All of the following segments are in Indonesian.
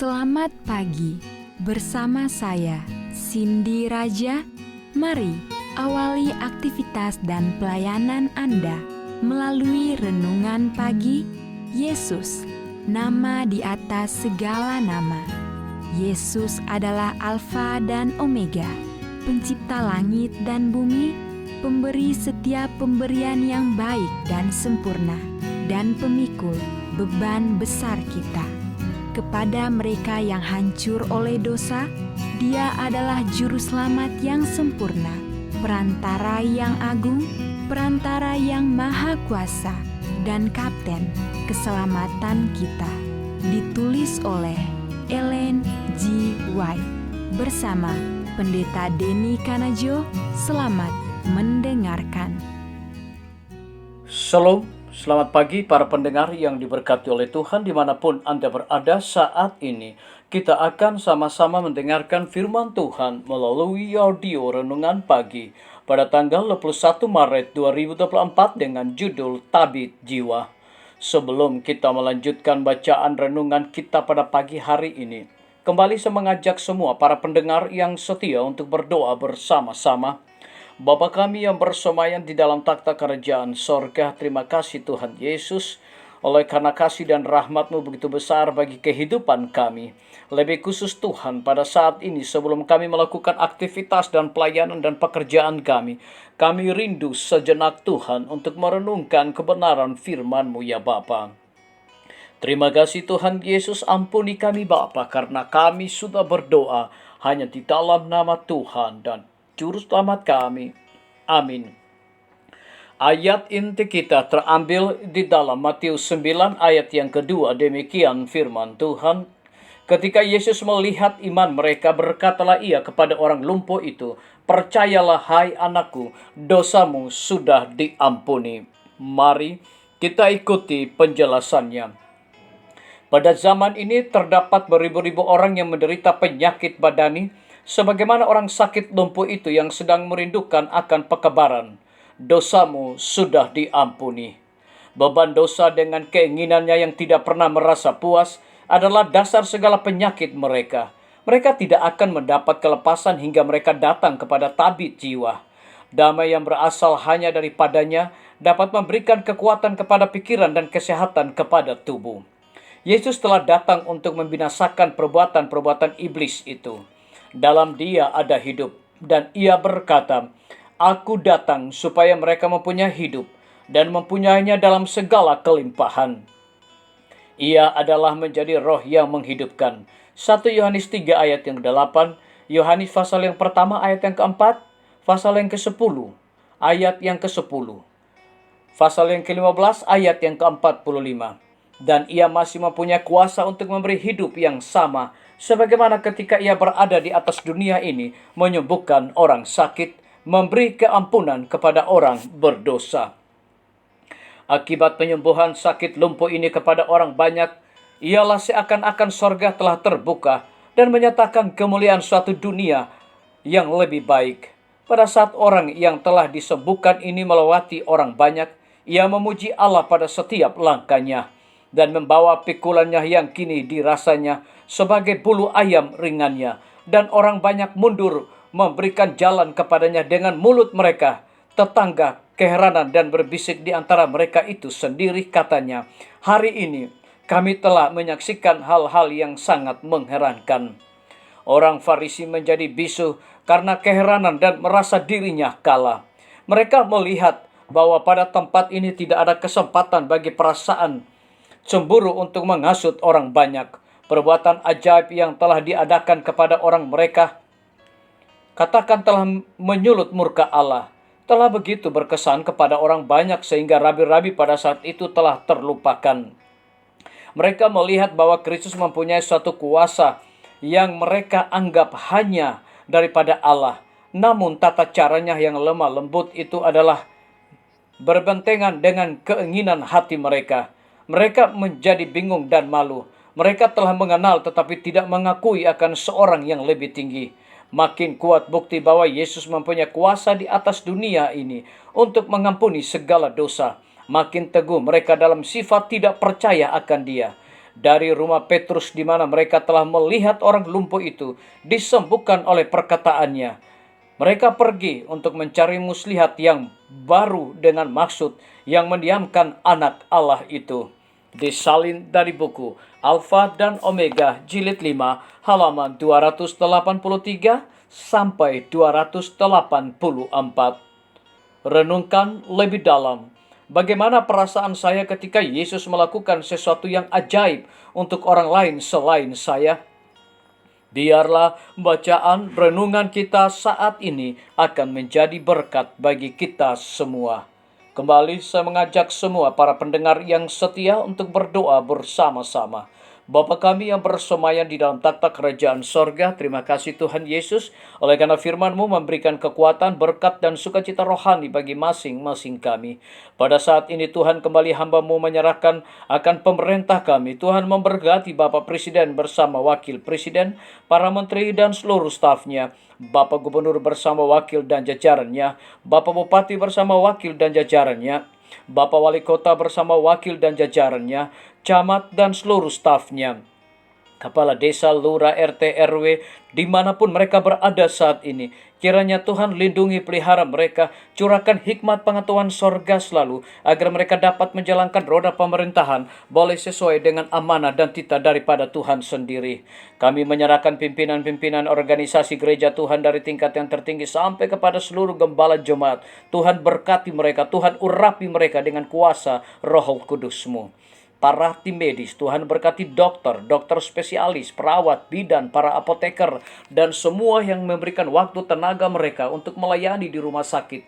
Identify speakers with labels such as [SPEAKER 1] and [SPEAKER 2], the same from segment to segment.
[SPEAKER 1] Selamat pagi, bersama saya Cindy Raja. Mari awali aktivitas dan pelayanan Anda melalui renungan pagi. Yesus, nama di atas segala nama. Yesus adalah Alfa dan Omega, pencipta langit dan bumi, pemberi setiap pemberian yang baik dan sempurna, dan pemikul beban besar kita. Kepada mereka yang hancur oleh dosa, Dia adalah juru selamat yang sempurna, perantara yang agung, perantara yang maha kuasa, dan kapten keselamatan kita. Ditulis oleh Ellen G. White bersama Pendeta Denny Kanajo. Selamat mendengarkan.
[SPEAKER 2] Shalom, selamat pagi para pendengar yang diberkati oleh Tuhan dimanapun Anda berada saat ini. Kita akan sama-sama mendengarkan firman Tuhan melalui audio renungan pagi pada tanggal 21 Maret 2024 dengan judul Tabit Jiwa. Sebelum kita melanjutkan bacaan renungan kita pada pagi hari ini, kembali saya mengajak semua para pendengar yang setia untuk berdoa bersama-sama. Bapa kami yang bersemayam di dalam takhta kerajaan sorga, terima kasih Tuhan Yesus, oleh karena kasih dan rahmat-Mu begitu besar bagi kehidupan kami. Lebih khusus Tuhan, pada saat ini sebelum kami melakukan aktivitas dan pelayanan dan pekerjaan kami rindu sejenak Tuhan untuk merenungkan kebenaran firman-Mu ya Bapa. Terima kasih Tuhan Yesus, ampuni kami Bapa, karena kami sudah berdoa hanya di dalam nama Tuhan dan Juru Selamat kami. Amin. Ayat inti kita terambil di dalam Matius 9 ayat yang kedua. Demikian firman Tuhan. Ketika Yesus melihat iman mereka, berkatalah Ia kepada orang lumpuh itu, "Percayalah hai anakku, dosamu sudah diampuni." Mari kita ikuti penjelasannya. Pada zaman ini terdapat beribu-ribu orang yang menderita penyakit badani, sebagaimana orang sakit lumpuh itu yang sedang merindukan akan kekebaran. Dosamu sudah diampuni. Beban dosa dengan keinginannya yang tidak pernah merasa puas adalah dasar segala penyakit mereka. Mereka tidak akan mendapat kelepasan hingga mereka datang kepada tabit jiwa. Damai yang berasal hanya daripadanya dapat memberikan kekuatan kepada pikiran dan kesehatan kepada tubuh. Yesus telah datang untuk membinasakan perbuatan-perbuatan iblis itu. Dalam Dia ada hidup, dan Ia berkata, "Aku datang supaya mereka mempunyai hidup dan mempunyainya dalam segala kelimpahan." Ia adalah menjadi roh yang menghidupkan. 1 Yohanes 3 ayat yang ke-8, Yohanes pasal yang pertama ayat yang ke-4, pasal yang ke-10 ayat yang ke-10, pasal yang ke-15 ayat yang ke-45. Dan Ia masih mempunyai kuasa untuk memberi hidup yang sama sebagaimana ketika Ia berada di atas dunia ini, menyembuhkan orang sakit, memberi keampunan kepada orang berdosa. Akibat penyembuhan sakit lumpuh ini kepada orang banyak, ialah seakan-akan sorga telah terbuka dan menyatakan kemuliaan suatu dunia yang lebih baik. Pada saat orang yang telah disembuhkan ini melewati orang banyak, ia memuji Allah pada setiap langkahnya dan membawa pikulannya yang kini dirasanya sebagai bulu ayam ringannya, dan orang banyak mundur memberikan jalan kepadanya dengan mulut mereka. Tetangga keheranan dan berbisik di antara mereka itu sendiri, katanya, "Hari ini kami telah menyaksikan hal-hal yang sangat mengherankan." Orang Farisi menjadi bisu karena keheranan dan merasa dirinya kalah. Mereka melihat bahwa pada tempat ini tidak ada kesempatan bagi perasaan cemburu untuk menghasut orang banyak. Perbuatan ajaib yang telah diadakan kepada orang mereka, katakan telah menyulut murka Allah, telah begitu berkesan kepada orang banyak sehingga rabi-rabi pada saat itu telah terlupakan. Mereka melihat bahwa Kristus mempunyai suatu kuasa yang mereka anggap hanya daripada Allah. Namun tata caranya yang lemah lembut itu adalah berbentengan dengan keinginan hati mereka. Mereka menjadi bingung dan malu. Mereka telah mengenal tetapi tidak mengakui akan seorang yang lebih tinggi. Makin kuat bukti bahwa Yesus mempunyai kuasa di atas dunia ini untuk mengampuni segala dosa. Makin teguh mereka dalam sifat tidak percaya akan Dia. dari rumah Petrus di mana mereka telah melihat orang lumpuh itu disembuhkan oleh perkataannya. Mereka pergi untuk mencari muslihat yang baru dengan maksud yang mendiamkan anak Allah itu. Disalin dari buku Alfa dan Omega jilid 5 halaman 283 sampai 284. Renungkan lebih dalam. Bagaimana perasaan saya ketika Yesus melakukan sesuatu yang ajaib untuk orang lain selain saya? Biarlah bacaan renungan kita saat ini akan menjadi berkat bagi kita semua. Kembali saya mengajak semua para pendengar yang setia untuk berdoa bersama-sama. Bapa kami yang bersemayam di dalam takhta kerajaan sorga, terima kasih Tuhan Yesus, oleh karena firman-Mu memberikan kekuatan, berkat, dan sukacita rohani bagi masing-masing kami. Pada saat ini Tuhan, kembali hamba-Mu menyerahkan akan pemerintah kami. Tuhan memberkati Bapak Presiden bersama Wakil Presiden, para menteri dan seluruh stafnya, Bapak Gubernur bersama wakil dan jajarannya, Bapak Bupati bersama wakil dan jajarannya, Bapak Wali Kota bersama wakil dan jajarannya, camat dan seluruh stafnya, kepala desa, lurah, RT, RW, dimanapun mereka berada saat ini. Kiranya Tuhan lindungi, pelihara mereka, curahkan hikmat pengetahuan sorga selalu, agar mereka dapat menjalankan roda pemerintahan boleh sesuai dengan amanah dan titah daripada Tuhan sendiri. Kami menyerahkan pimpinan-pimpinan organisasi gereja Tuhan dari tingkat yang tertinggi sampai kepada seluruh gembala jemaat. Tuhan berkati mereka, Tuhan urapi mereka dengan kuasa Roh Kudus-Mu. Para tim medis, Tuhan berkati dokter, dokter spesialis, perawat, bidan, para apoteker, dan semua yang memberikan waktu tenaga mereka untuk melayani di rumah sakit,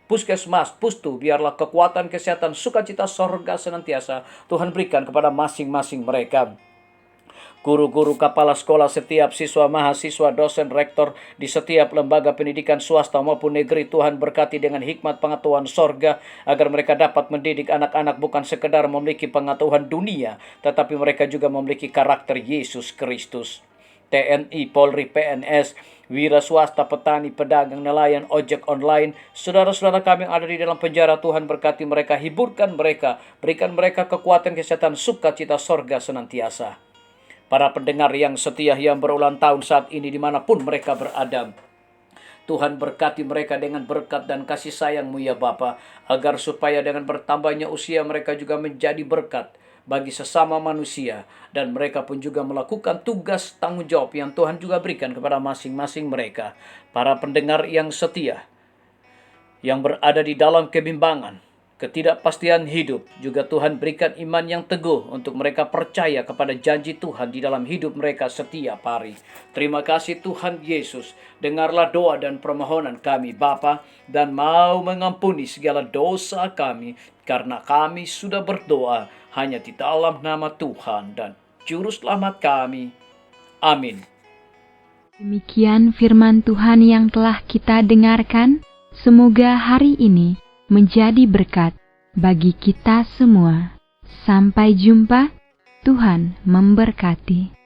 [SPEAKER 2] puskesmas, pustu. Biarlah kekuatan, kesehatan, sukacita sorga senantiasa Tuhan berikan kepada masing-masing mereka. Guru-guru, kepala sekolah, setiap siswa, mahasiswa, dosen, rektor di setiap lembaga pendidikan swasta maupun negeri, Tuhan berkati dengan hikmat pengetahuan sorga, agar mereka dapat mendidik anak-anak bukan sekedar memiliki pengetahuan dunia, tetapi mereka juga memiliki karakter Yesus Kristus. TNI, Polri, PNS, wira swasta, petani, pedagang, nelayan, ojek online, saudara-saudara kami yang ada di dalam penjara, Tuhan berkati mereka, hiburkan mereka, berikan mereka kekuatan, kesehatan, sukacita sorga senantiasa. Para pendengar yang setia yang berulang tahun saat ini dimanapun mereka berada, Tuhan berkati mereka dengan berkat dan kasih sayang-Mu ya Bapa, agar supaya dengan bertambahnya usia mereka juga menjadi berkat bagi sesama manusia, dan mereka pun juga melakukan tugas tanggung jawab yang Tuhan juga berikan kepada masing-masing mereka. Para pendengar yang setia yang berada di dalam kebimbangan, ketidakpastian hidup, juga Tuhan berikan iman yang teguh untuk mereka percaya kepada janji Tuhan di dalam hidup mereka setiap hari. Terima kasih Tuhan Yesus. Dengarlah doa dan permohonan kami Bapa, dan mau mengampuni segala dosa kami, karena kami sudah berdoa hanya di dalam nama Tuhan dan Juru Selamat kami. Amin.
[SPEAKER 1] Demikian firman Tuhan yang telah kita dengarkan. Semoga hari ini menjadi berkat bagi kita semua. Sampai jumpa, Tuhan memberkati.